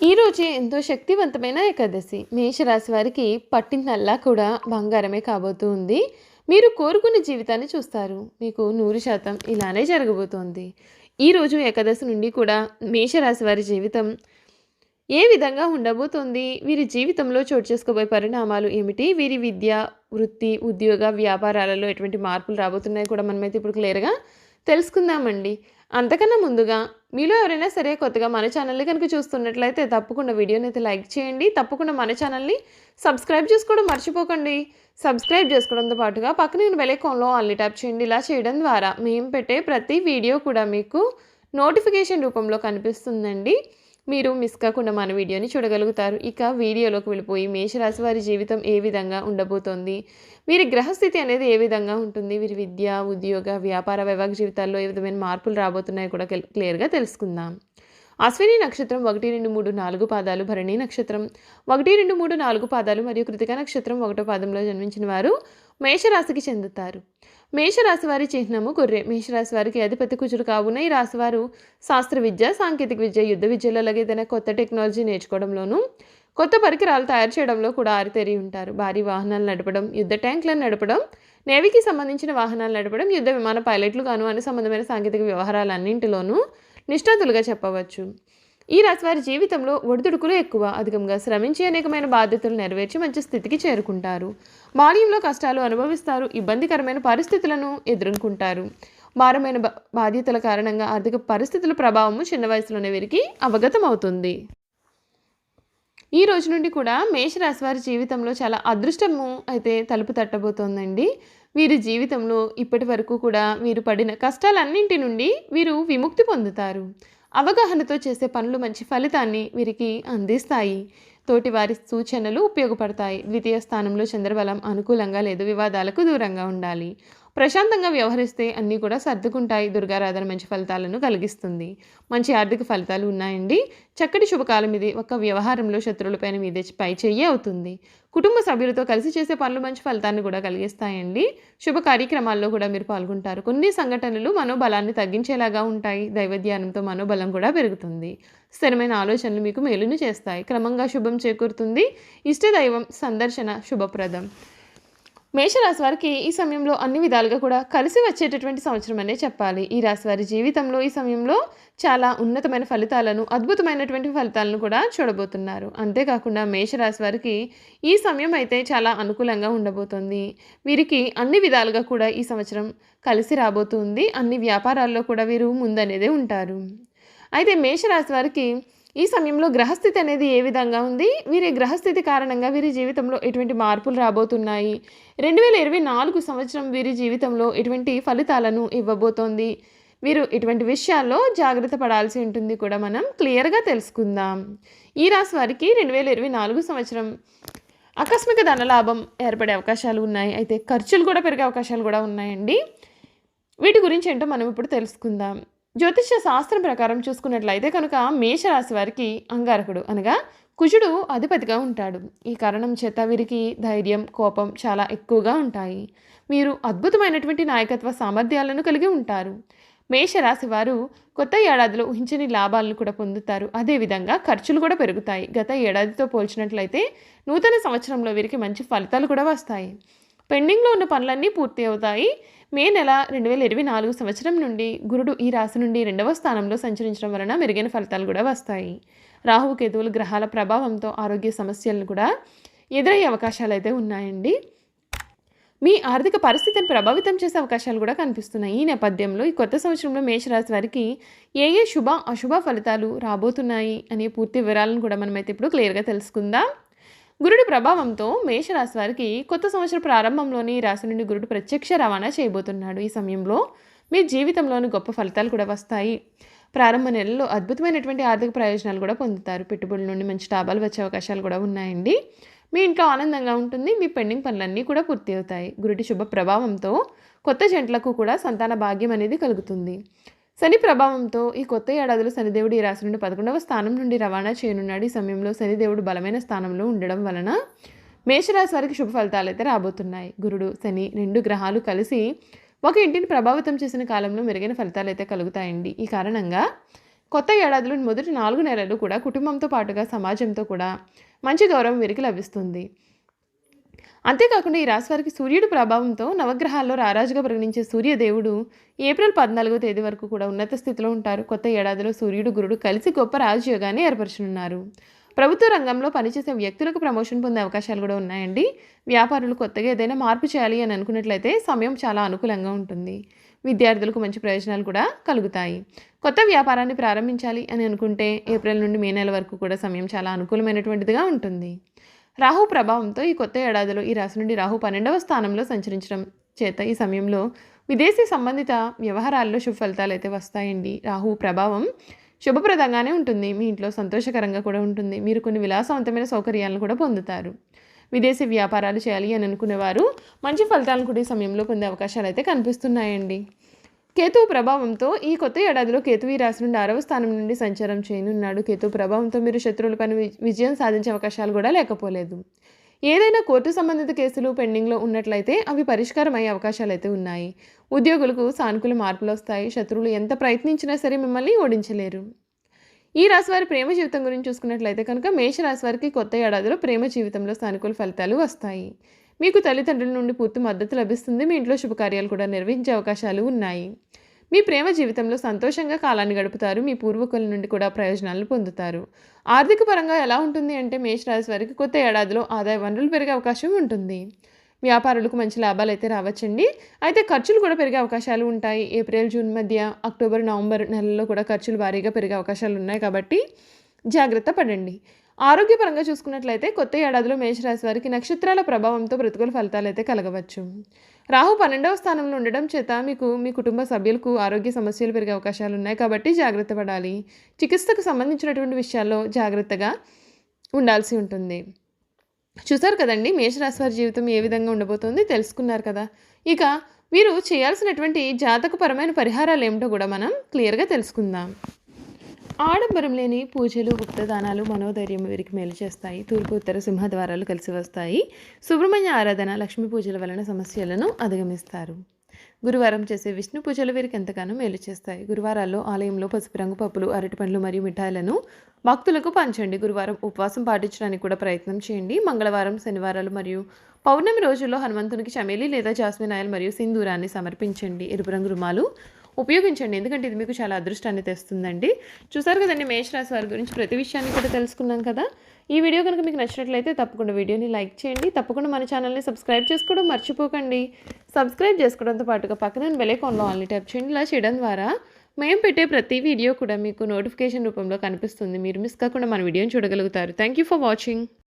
ఈరోజే ఎంతో శక్తివంతమైన ఏకాదశి. మేషరాశి వారికి పట్టిందల్లా కూడా బంగారమే కాబోతూ ఉంది. మీరు కోరుకున్న జీవితాన్ని చూస్తారు. మీకు 100% ఇలానే జరగబోతోంది. ఈరోజు ఏకాదశి నుండి కూడా మేషరాశి వారి జీవితం ఏ విధంగా ఉండబోతోంది? వీరి జీవితంలో చోటు చేసుకోబోయే పరిణామాలు ఏమిటి? వీరి విద్య, వృత్తి, ఉద్యోగ, వ్యాపారాలలో ఎటువంటి మార్పులు రాబోతున్నాయి కూడా మనమైతే ఇప్పుడు క్లియర్‌గా తెలుసుకుందామండి. అంతకన్నా ముందుగా మీలో ఎవరైనా సరే కొత్తగా మన ఛానల్‌ని కనుక చూస్తున్నట్లయితే తప్పకుండా వీడియోనైతే లైక్ చేయండి. తప్పకుండా మన ఛానల్‌ని సబ్స్క్రైబ్ చేసుకోవడం మర్చిపోకండి. సబ్స్క్రైబ్ చేసుకోవడంతో పాటుగా పక్కనే ఉన్న బెల్ ఐకాన్‌లో ఆల్‌ని ట్యాప్ చేయండి. ఇలా చేయడం ద్వారా మేము పెట్టే ప్రతి వీడియో కూడా మీకు నోటిఫికేషన్ రూపంలో కనిపిస్తుందండి. మీరు మిస్ కాకుండా మన వీడియోని చూడగలుగుతారు. ఇక వీడియోలోకి వెళ్ళిపోయి మేషరాశి వారి జీవితం ఏ విధంగా ఉండబోతోంది? వీరి గ్రహస్థితి అనేది ఏ విధంగా ఉంటుంది? వీరి విద్య, ఉద్యోగ, వ్యాపార, వైవాహిక జీవితాల్లో ఏ విధమైన మార్పులు రాబోతున్నాయో కూడా క్లియర్‌గా తెలుసుకుందాం. అశ్విని నక్షత్రం 1, 2, 3, 4 పాదాలు, భరణి నక్షత్రం 1, 2, 3, 4 పాదాలు మరియు కృతిక నక్షత్రం 1వ పాదంలో జన్మించిన వారు మేషరాశికి చెందుతారు. మేషరాశి వారి చిహ్నము గొర్రె. మేషరాశి వారికి అధిపతి కుజుడు కావున ఈ రాశివారు శాస్త్ర విద్య, సాంకేతిక విద్య, యుద్ధ విద్యలో అలాగే ఏదైనా కొత్త టెక్నాలజీ నేర్చుకోవడంలోనూ కొత్త పరికరాలు తయారు చేయడంలో కూడా ఆరితేరి ఉంటారు. భారీ వాహనాలు నడపడం, యుద్ధ ట్యాంకులను నడపడం, నేవీకి సంబంధించిన వాహనాలు నడపడం, యుద్ధ విమాన పైలట్లు గాను అన్ని సంబంధమైన సాంకేతిక వ్యవహారాలన్నింటిలోనూ నిష్ణాతులుగా చెప్పవచ్చు. ఈ రాశివారి జీవితంలో ఒడిదుడుకులు ఎక్కువ. అధికంగా శ్రమించి అనేకమైన బాధ్యతలు నెరవేర్చి మంచి స్థితికి చేరుకుంటారు. బాల్యంలో కష్టాలు అనుభవిస్తారు. ఇబ్బందికరమైన పరిస్థితులను ఎదుర్కొంటారు. భారమైన బాధ్యతల కారణంగా ఆర్థిక పరిస్థితుల ప్రభావము చిన్న వయసులోనే వీరికి అవగతం అవుతుంది. ఈ రోజు నుండి కూడా మేషరాశి వారి జీవితంలో చాలా అదృష్టము అయితే తలుపు తట్టబోతోందండి. వీరి జీవితంలో ఇప్పటి వరకు కూడా వీరు పడిన కష్టాలన్నింటి నుండి వీరు విముక్తి పొందుతారు. అవగాహనతో చేసే పనులు మంచి ఫలితాన్ని వీరికి అందిస్తాయి. తోటి వారి సూచనలు ఉపయోగపడతాయి. ద్వితీయ స్థానంలో చంద్రబలం అనుకూలంగా లేదు. వివాదాలకు దూరంగా ఉండాలి. ప్రశాంతంగా వ్యవహరిస్తే అన్నీ కూడా సర్దుకుంటాయి. దుర్గారాధన మంచి ఫలితాలను కలిగిస్తుంది. మంచి ఆర్థిక ఫలితాలు ఉన్నాయండి. చక్కటి శుభకాలం ఇది. ఒక్క వ్యవహారంలో శత్రువులపైన మీదే పై చెయ్యి అవుతుంది. కుటుంబ సభ్యులతో కలిసి చేసే పనులు మంచి ఫలితాన్ని కూడా కలిగిస్తాయండి. శుభ కార్యక్రమాల్లో కూడా మీరు పాల్గొంటారు. కొన్ని సంఘటనలు మనోబలాన్ని తగ్గించేలాగా ఉంటాయి. దైవధ్యానంతో మనోబలం కూడా పెరుగుతుంది. స్థిరమైన ఆలోచనలు మీకు మేలును చేస్తాయి. క్రమంగా శుభం చేకూరుతుంది. ఇష్టదైవం సందర్శన శుభప్రదం. మేషరాశి వారికి ఈ సమయంలో అన్ని విధాలుగా కూడా కలిసి వచ్చేటటువంటి సంవత్సరం అనే చెప్పాలి. ఈ రాశి వారి జీవితంలో ఈ సమయంలో చాలా ఉన్నతమైన ఫలితాలను, అద్భుతమైనటువంటి ఫలితాలను కూడా చూడబోతున్నారు. అంతేకాకుండా మేషరాశి వారికి ఈ సమయం అయితే చాలా అనుకూలంగా ఉండబోతోంది. వీరికి అన్ని విధాలుగా కూడా ఈ సంవత్సరం కలిసి రాబోతుంది. అన్ని వ్యాపారాల్లో కూడా వీరు ముందనేదే ఉంటారు. అయితే మేషరాశి వారికి ఈ సమయంలో గ్రహస్థితి అనేది ఏ విధంగా ఉంది? వీరి గ్రహస్థితి కారణంగా వీరి జీవితంలో ఎటువంటి మార్పులు రాబోతున్నాయి? 2024 సంవత్సరం వీరి జీవితంలో ఎటువంటి ఫలితాలను ఇవ్వబోతోంది? వీరు ఇటువంటి విషయాల్లో జాగ్రత్త పడాల్సి ఉంటుంది కూడా మనం క్లియర్‌గా తెలుసుకుందాం. ఈ రాశి వారికి 2024 సంవత్సరం ఆకస్మిక ధనలాభం ఏర్పడే అవకాశాలు ఉన్నాయి. అయితే ఖర్చులు కూడా పెరిగే అవకాశాలు కూడా ఉన్నాయండి. వీటి గురించి ఏంటో మనం ఇప్పుడు తెలుసుకుందాం. జ్యోతిష్య శాస్త్రం ప్రకారం చూసుకున్నట్లయితే కనుక మేషరాశి వారికి అంగారకుడు అనగా కుజుడు అధిపతిగా ఉంటాడు. ఈ కారణం చేత వీరికి ధైర్యం, కోపం చాలా ఎక్కువగా ఉంటాయి. వీరు అద్భుతమైనటువంటి నాయకత్వ సామర్థ్యాలను కలిగి ఉంటారు. మేషరాశి వారు కొత్త ఏడాదిలో ఊహించని లాభాలను కూడా పొందుతారు. అదేవిధంగా ఖర్చులు కూడా పెరుగుతాయి. గత ఏడాదితో పోల్చినట్లయితే నూతన సంవత్సరంలో వీరికి మంచి ఫలితాలు కూడా వస్తాయి. పెండింగ్లో ఉన్న పనులన్నీ పూర్తి అవుతాయి. మే నెల 2024 సంవత్సరం నుండి గురుడు ఈ రాశి నుండి 2వ స్థానంలో సంచరించడం వలన మెరుగైన ఫలితాలు కూడా వస్తాయి. రాహు కేతువులు గ్రహాల ప్రభావంతో ఆరోగ్య సమస్యలను కూడా ఎదురయ్యే అవకాశాలు అయితే ఉన్నాయండి. మీ ఆర్థిక పరిస్థితిని ప్రభావితం చేసే అవకాశాలు కూడా కనిపిస్తున్నాయి. ఈ నేపథ్యంలో ఈ కొత్త సంవత్సరంలో మేషరాశి వారికి ఏ శుభ, అశుభ ఫలితాలు రాబోతున్నాయి అనే పూర్తి వివరాలను కూడా మనమైతే ఇప్పుడు క్లియర్‌గా తెలుసుకుందాం. గురుడి ప్రభావంతో మేషరాశి వారికి కొత్త సంవత్సర ప్రారంభంలోని రాశి నుండి గురుడు ప్రత్యక్ష రవాణా చేయబోతున్నాడు. ఈ సమయంలో మీ జీవితంలోని గొప్ప ఫలితాలు కూడా వస్తాయి. ప్రారంభ నెలల్లో అద్భుతమైనటువంటి ఆర్థిక ప్రయోజనాలు కూడా పొందుతారు. పెట్టుబడుల నుండి మంచి లాభాలు వచ్చే అవకాశాలు కూడా ఉన్నాయండి. మీ ఇంట్లో ఆనందంగా ఉంటుంది. మీ పెండింగ్ పనులన్నీ కూడా పూర్తి అవుతాయి. గురుడి శుభ ప్రభావంతో కొత్త జంటలకు కూడా సంతాన భాగ్యం అనేది కలుగుతుంది. శని ప్రభావంతో ఈ కొత్త ఏడాదిలో శనిదేవుడు ఈ రాశి నుండి 11వ స్థానం నుండి రవాణా చేయనున్నాడు. ఈ సమయంలో శనిదేవుడు బలమైన స్థానంలో ఉండడం వలన మేషరాశి వారికి శుభ ఫలితాలు అయితే రాబోతున్నాయి. గురుడు, శని 2 గ్రహాలు కలిసి ఒక ఇంటిని ప్రభావితం చేసిన కాలంలో మెరుగైన ఫలితాలు అయితే కలుగుతాయండి. ఈ కారణంగా కొత్త ఏడాదిలోని మొదటి 4 నెలలు కూడా కుటుంబంతో పాటుగా సమాజంతో కూడా మంచి గౌరవం వీరికి లభిస్తుంది. అంతేకాకుండా ఈ రాశి వారికి సూర్యుడి ప్రభావంతో నవగ్రహాల్లో రారాజుగా పరిగణించే సూర్యదేవుడు ఏప్రిల్ 14వ తేదీ వరకు కూడా ఉన్నత స్థితిలో ఉంటారు. కొత్త ఏడాదిలో సూర్యుడు గురుడు కలిసి గొప్ప రాజయోగాన్ని ఏర్పరచనున్నారు. ప్రభుత్వ రంగంలో పనిచేసే వ్యక్తులకు ప్రమోషన్ పొందే అవకాశాలు కూడా ఉన్నాయండి. వ్యాపారులు కొత్తగా ఏదైనా మార్పు చేయాలి అని అనుకున్నట్లయితే సమయం చాలా అనుకూలంగా ఉంటుంది. విద్యార్థులకు మంచి ప్రయోజనాలు కూడా కలుగుతాయి. కొత్త వ్యాపారాన్ని ప్రారంభించాలి అని అనుకుంటే ఏప్రిల్ నుండి మే నెల వరకు కూడా సమయం చాలా అనుకూలమైనటువంటిదిగా ఉంటుంది. రాహు ప్రభావంతో ఈ కొత్త ఏడాదిలో ఈ రాశి నుండి రాహు 12వ స్థానంలో సంచరించడం చేత ఈ సమయంలో విదేశీ సంబంధిత వ్యవహారాల్లో శుభ ఫలితాలు అయితే వస్తాయండి. రాహు ప్రభావం శుభప్రదంగానే ఉంటుంది. మీ ఇంట్లో సంతోషకరంగా కూడా ఉంటుంది. మీరు కొన్ని విలాసవంతమైన సౌకర్యాలను కూడా పొందుతారు. విదేశీ వ్యాపారాలు చేయాలి అని అనుకునేవారు మంచి ఫలితాలను కూడా ఈ సమయంలో పొందే అవకాశాలు అయితే కనిపిస్తున్నాయండి. కేతువు ప్రభావంతో ఈ కొత్త ఏడాదిలో కేతువు ఈ రాశి నుండి 6వ స్థానం నుండి సంచారం చేయనున్నాడు. కేతువు ప్రభావంతో మీరు శత్రువులపైన విజయం సాధించే అవకాశాలు కూడా లేకపోలేదు. ఏదైనా కోర్టు సంబంధిత కేసులు పెండింగ్లో ఉన్నట్లయితే అవి పరిష్కారం అయ్యే అవకాశాలు అయితే ఉన్నాయి. ఉద్యోగులకు సానుకూల మార్పులు వస్తాయి. శత్రువులు ఎంత ప్రయత్నించినా సరే మిమ్మల్ని ఓడించలేరు. ఈ రాశి వారి ప్రేమ జీవితం గురించి చూసుకున్నట్లయితే కనుక మేషరాశి వారికి కొత్త ఏడాదిలో ప్రేమ జీవితంలో సానుకూల ఫలితాలు వస్తాయి. మీకు తల్లిదండ్రుల నుండి పూర్తి మద్దతు లభిస్తుంది. మీ ఇంట్లో శుభకార్యాలు కూడా నిర్వహించే అవకాశాలు ఉన్నాయి. మీ ప్రేమ జీవితంలో సంతోషంగా కాలాన్ని గడుపుతారు. మీ పూర్వీకుల నుండి కూడా ప్రయోజనాలను పొందుతారు. ఆర్థిక పరంగా ఎలా ఉంటుంది అంటే మేషరాశి వారికి కొత్త ఏడాదిలో ఆదాయ వనరులు పెరిగే అవకాశం ఉంటుంది. వ్యాపారులకు మంచి లాభాలు అయితే రావచ్చండి. అయితే ఖర్చులు కూడా పెరిగే అవకాశాలు ఉంటాయి. ఏప్రిల్, జూన్ మధ్య, అక్టోబర్, నవంబర్ నెలల్లో కూడా ఖర్చులు భారీగా పెరిగే అవకాశాలు ఉన్నాయి కాబట్టి జాగ్రత్త పడండి. ఆరోగ్యపరంగా చూసుకున్నట్లయితే కొత్త ఏడాదిలో మేషరాశి వారికి నక్షత్రాల ప్రభావంతో ప్రతికూల ఫలితాలు అయితే కలగవచ్చు. రాహు 12వ స్థానంలో ఉండడం చేత మీకు మీ కుటుంబ సభ్యులకు ఆరోగ్య సమస్యలు పెరిగే అవకాశాలు ఉన్నాయి కాబట్టి జాగ్రత్త పడాలి. చికిత్సకు సంబంధించినటువంటి విషయాల్లో జాగ్రత్తగా ఉండాల్సి ఉంటుంది. చూసారు కదండి మేషరాశి వారి జీవితం ఏ విధంగా ఉండబోతోంది తెలుసుకున్నారు కదా. ఇక వీరు చేయాల్సినటువంటి జాతకపరమైన పరిహారాలు ఏమిటో కూడా మనం క్లియర్గా తెలుసుకుందాం. ఆడంబరం లేని పూజలు, గుప్తదానాలు మనోధైర్యం వీరికి మేలు చేస్తాయి. తూర్పు, ఉత్తర సింహద్వారాలు కలిసి వస్తాయి. సుబ్రహ్మణ్య ఆరాధన, లక్ష్మీ పూజల వలన సమస్యలను అధిగమిస్తారు. గురువారం చేసే విష్ణు పూజలు వీరికి ఎంతగానో మేలు చేస్తాయి. గురువారాల్లో ఆలయంలో పసుపు రంగు పప్పులు, అరటిపండ్లు మరియు మిఠాయిలను భక్తులకు పంచండి. గురువారం ఉపవాసం పాటించడానికి కూడా ప్రయత్నం చేయండి. మంగళవారం, శనివారాలు మరియు పౌర్ణమి రోజుల్లో హనుమంతునికి చమేలి లేదా జాస్మిన్ ఆయిల్ మరియు సింధూరాన్ని సమర్పించండి. ఎరుపు రంగు రుమాలు ఉపయోగించండి, ఎందుకంటే ఇది మీకు చాలా అదృష్టాన్ని తెస్తుందండి. చూసారు కదండి మేషరాశి వారి గురించి ప్రతి విషయాన్ని కూడా తెలుసుకున్నాం కదా. ఈ వీడియో కనుక మీకు నచ్చినట్లయితే తప్పకుండా వీడియోని లైక్ చేయండి. తప్పకుండా మన ఛానల్ని సబ్స్క్రైబ్ చేసుకోవడం మర్చిపోకండి. సబ్స్క్రైబ్ చేసుకోవడంతో పాటుగా పక్కన బెల్ ఐకాన్లో ఆన్లీ ట్యాప్ చేయండి. ఇలా చేయడం ద్వారా మేము పెట్టే ప్రతి వీడియో కూడా మీకు నోటిఫికేషన్ రూపంలో కనిపిస్తుంది. మీరు మిస్ కాకుండా మన వీడియోని చూడగలుగుతారు. Thank you for watching.